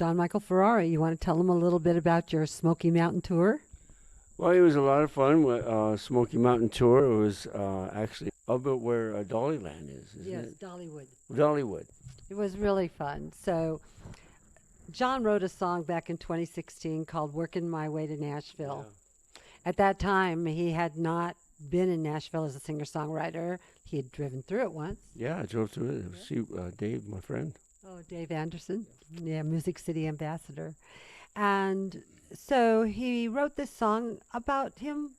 John Michael Ferrari. You want to tell them a little bit about your Smoky Mountain tour? Well, it was a lot of fun. Smoky Mountain Tour. It was actually up at where Dollyland is, isn't Yes, it? Dollywood. Dollywood. It was really fun. So John wrote a song back in 2016 called Workin My Way to Nashville. Yeah. At that time, he had not been in Nashville as a singer-songwriter. He had driven through it once. Yeah, I drove through it. See Dave, my friend. Oh, Dave Anderson. Yeah, Music City ambassador. And so he wrote this song about him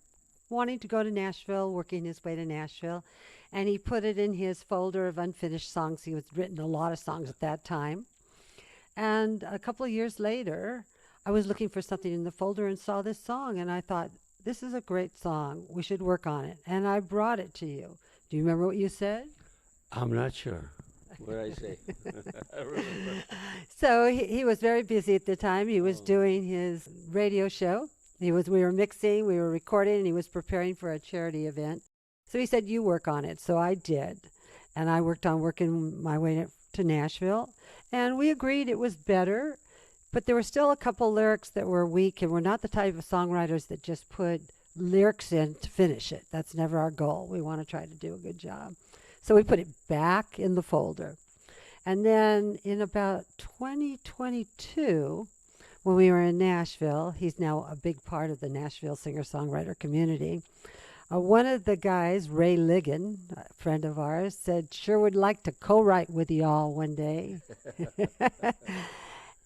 wanting to go to Nashville, working his way to Nashville. And he put it in his folder of unfinished songs. He had written a lot of songs at that time. And a couple of years later, I was looking for something in the folder and saw this song. And I thought, this is a great song. We should work on it. And I brought it to you. Do you remember what you said? I'm not sure. What did I say? I remember. So he was very busy at the time. He was doing his radio show. We were mixing, we were recording, and he was preparing for a charity event. So he said, you work on it. So I did. And I worked on Working My Way to Nashville. And we agreed it was better. But there were still a couple lyrics that were weak, and we're not the type of songwriters that just put lyrics in to finish it. That's never our goal. We want to try to do a good job. So we put it back in the folder. And then in about 2022, when we were in Nashville, he's now a big part of the Nashville singer-songwriter community. One of the guys, Ray Ligon, a friend of ours, said, sure would like to co-write with y'all one day.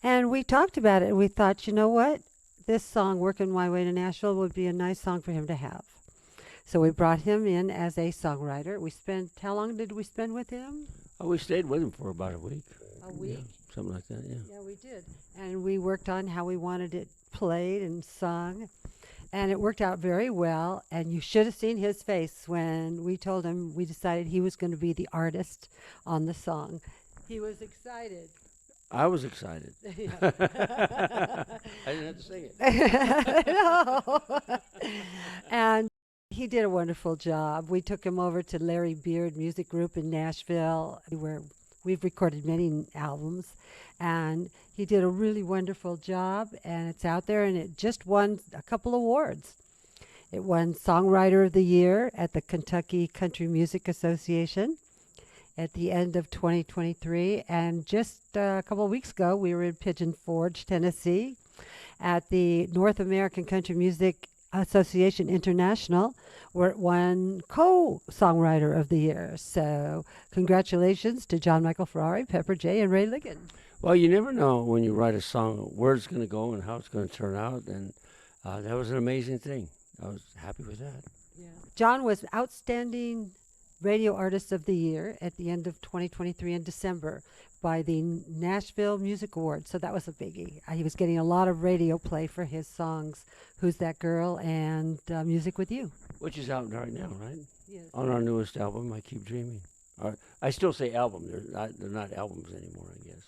And we talked about it, and we thought, you know what? This song, Working My Way to Nashville, would be a nice song for him to have. So we brought him in as a songwriter. How long did we spend with him? Oh, we stayed with him for about a week. A week? Yeah, something like that, yeah. Yeah, we did. And we worked on how we wanted it played and sung. And it worked out very well. And you should have seen his face when we told him we decided he was going to be the artist on the song. He was excited. I was excited. Yeah. I didn't have to sing it. No. And he did a wonderful job. We took him over to Larry Beard Music Group in Nashville, where we've recorded many albums. And he did a really wonderful job, and it's out there, and it just won a couple awards. It won Songwriter of the Year at the Kentucky Country Music Association at the end of 2023. And just a couple of weeks ago, we were in Pigeon Forge, Tennessee, at the North American Country Music Association International, where it won co-songwriter of the year. So congratulations to John Michael Ferrari, Pepper J., and Ray Ligon. Well, you never know when you write a song where it's going to go and how it's going to turn out, and that was an amazing thing. I was happy with that. Yeah. John was Outstanding Radio Artist of the Year at the end of 2023 in December by the Nashville Music Awards, so that was a biggie. He was getting a lot of radio play for his songs, Who's That Girl and Music With You. Which is out right now, right? Yes. On our newest album, I Keep Dreaming. I still say album. They're not albums anymore, I guess.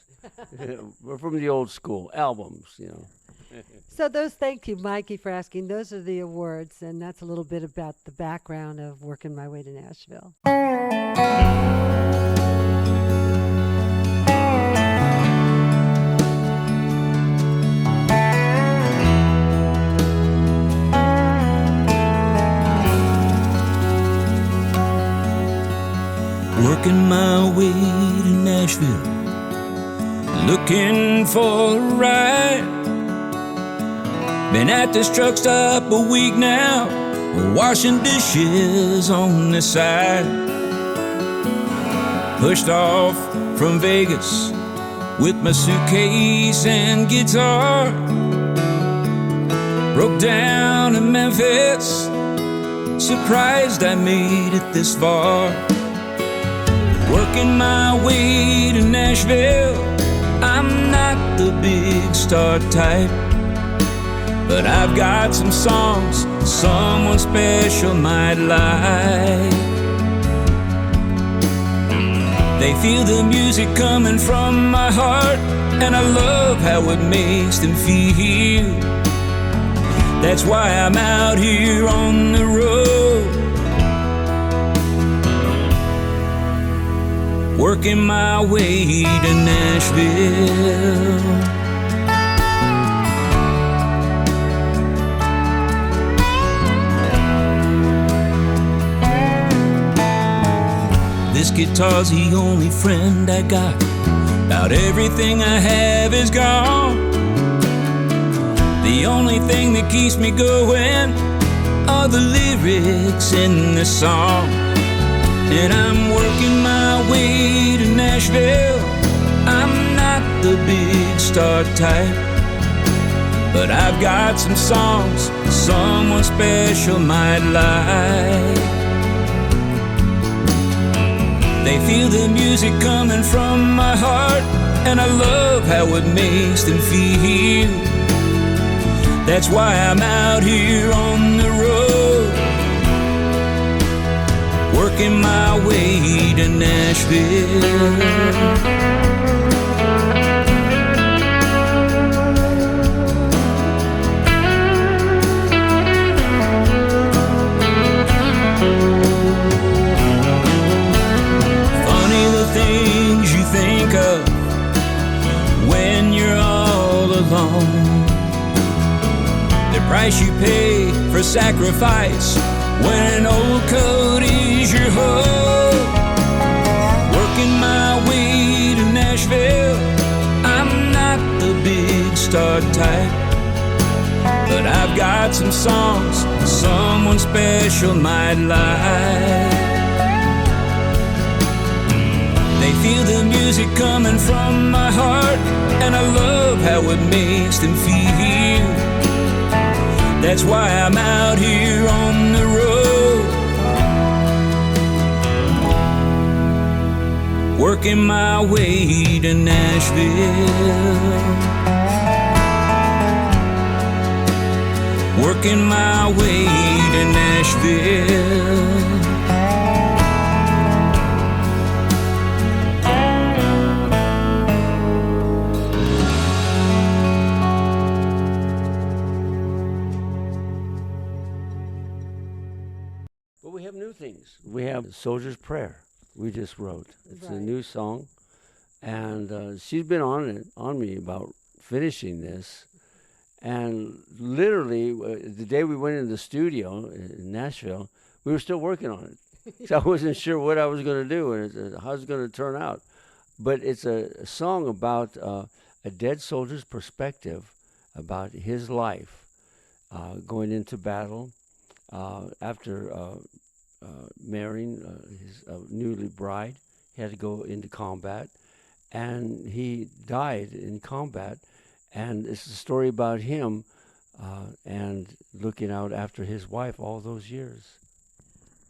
We're from the old school. Albums, you know. So thank you, Mikey, for asking. Those are the awards, and that's a little bit about the background of Working My Way to Nashville. Working my way to Nashville, looking for a ride. Been at this truck stop a week now, washing dishes on the side. Pushed off from Vegas with my suitcase and guitar. Broke down in Memphis, surprised I made it this far. Working my way to Nashville, I'm not the big star type, but I've got some songs someone special might like. They feel the music coming from my heart, and I love how it makes them feel. That's why I'm out here on the road, working my way to Nashville. guitar's the only friend I got. About everything I have is gone. The only thing that keeps me going are the lyrics in this song. And I'm working my way to Nashville. I'm not the big star type, but I've got some songs someone special might like. They feel the music coming from my heart, and I love how it makes them feel. That's why I'm out here on the road, working my way to Nashville. Things you think of when you're all alone, the price you pay for sacrifice when an old coat is your home. Working my way to Nashville, I'm not the big star type, but I've got some songs someone special might like. They feel the music coming from my heart, and I love how it makes them feel. That's why I'm out here on the road, working my way to Nashville. Working my way to Nashville. Things. We have Soldier's Prayer we just wrote. It's a new song, and she's been on me about finishing this. And literally, the day we went in the studio in Nashville, we were still working on it. So I wasn't sure what I was going to do and how it was going to turn out. But it's a song about a dead soldier's perspective about his life going into battle after marrying his newly bride. He had to go into combat, and he died in combat. And it's a story about him and looking out after his wife all those years.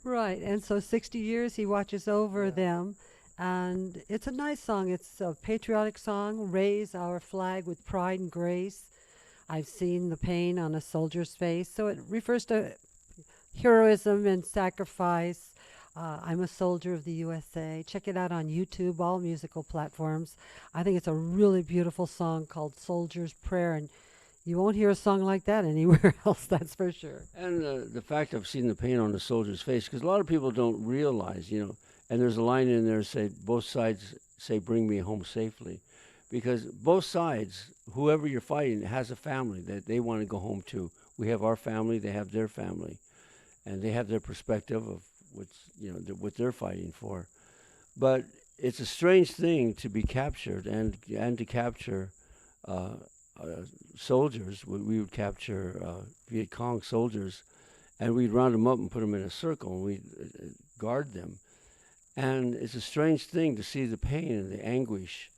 Right, and so 60 years he watches over them, and it's a nice song. It's a patriotic song, raise our flag with pride and grace. I've seen the pain on a soldier's face, so it refers to heroism and sacrifice. I'm a soldier of the USA. Check it out on YouTube, all musical platforms. I think it's a really beautiful song called Soldier's Prayer, and you won't hear a song like that anywhere else, that's for sure. And the fact I've seen the pain on the soldier's face, because a lot of people don't realize, and there's a line in there say, both sides say, bring me home safely. Because both sides, whoever you're fighting, has a family that they want to go home to. We have our family, they have their family. And they have their perspective of what they're fighting for. But it's a strange thing to be captured and to capture soldiers. We would capture Viet Cong soldiers, and we'd round them up and put them in a circle, and we'd guard them. And it's a strange thing to see the pain and the anguish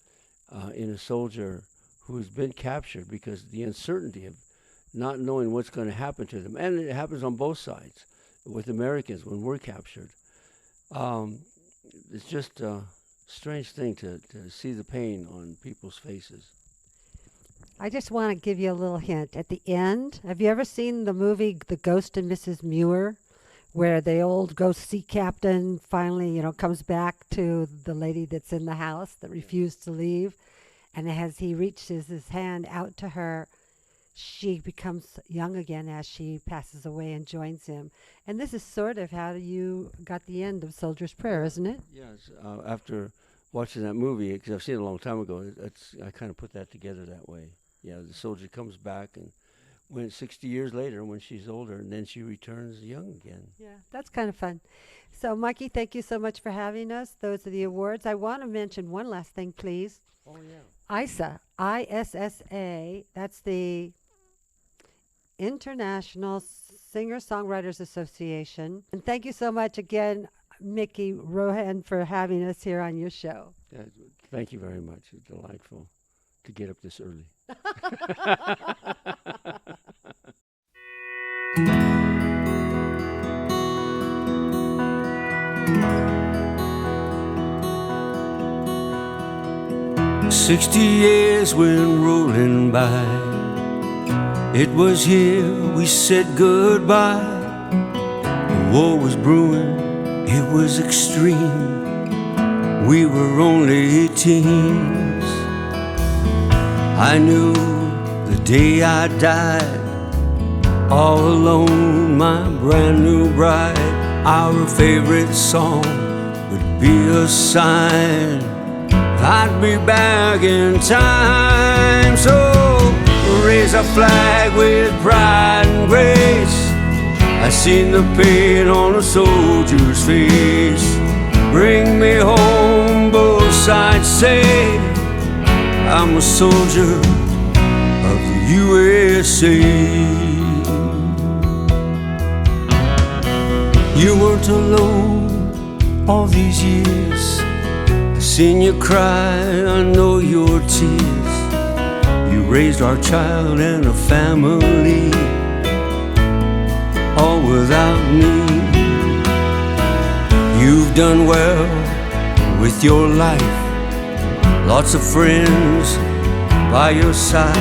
in a soldier who's been captured, because the uncertainty of not knowing what's going to happen to them. And it happens on both sides. With Americans, when we're captured, it's just a strange thing to see the pain on people's faces. I just want to give you a little hint. At the end, have you ever seen the movie The Ghost and Mrs. Muir, where the old ghost sea captain finally, comes back to the lady that's in the house that refused to leave, and as he reaches his hand out to her, she becomes young again as she passes away and joins him. And this is sort of how you got the end of Soldier's Prayer, isn't it? Yes. After watching that movie, because I've seen it a long time ago, I kind of put that together that way. Yeah, the soldier comes back, and when 60 years later, when she's older, and then she returns young again. Yeah, that's kind of fun. So, Mikey, thank you so much for having us. Those are the awards. I want to mention one last thing, please. Oh, yeah. ISA, ISSA, that's the International Singer-Songwriters Association. And thank you so much again, Mikey Roohan, for having us here on your show. Yeah, thank you very much. It's delightful to get up this early. 60 years went rolling by. It was here we said goodbye. The war was brewing, it was extreme. We were only teens. I knew the day I died, all alone, my brand new bride. Our favorite song would be a sign I'd be back in time. So raise a flag with pride and grace. I seen the pain on a soldier's face. Bring me home, both sides say I'm a soldier of the USA. You weren't alone all these years. Seen you cry, I know your tears. You raised our child and a family, all without me. You've done well with your life, lots of friends by your side.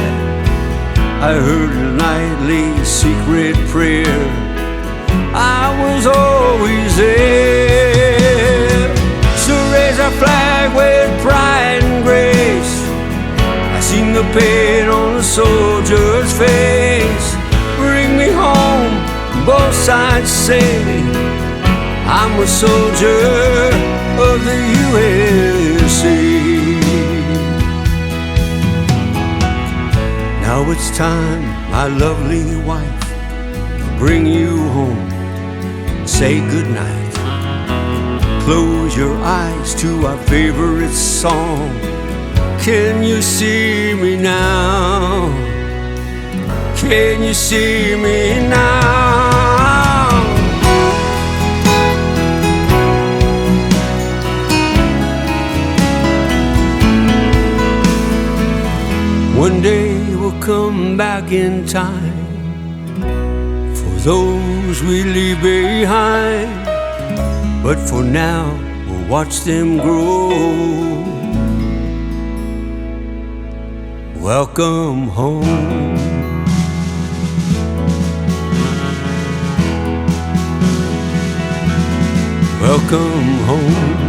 I heard a nightly secret prayer, I was always there. So raise a flag with pride and grace. I seen the pain on a soldier's face. Bring me home, both sides say I'm a soldier of the USA. Now it's time, my lovely wife, to bring you home. Say goodnight. Close your eyes to our favorite song. Can you see me now? Can you see me now? One day we'll come back in time for those we leave behind. But for now, we'll watch them grow. Welcome home. Welcome home.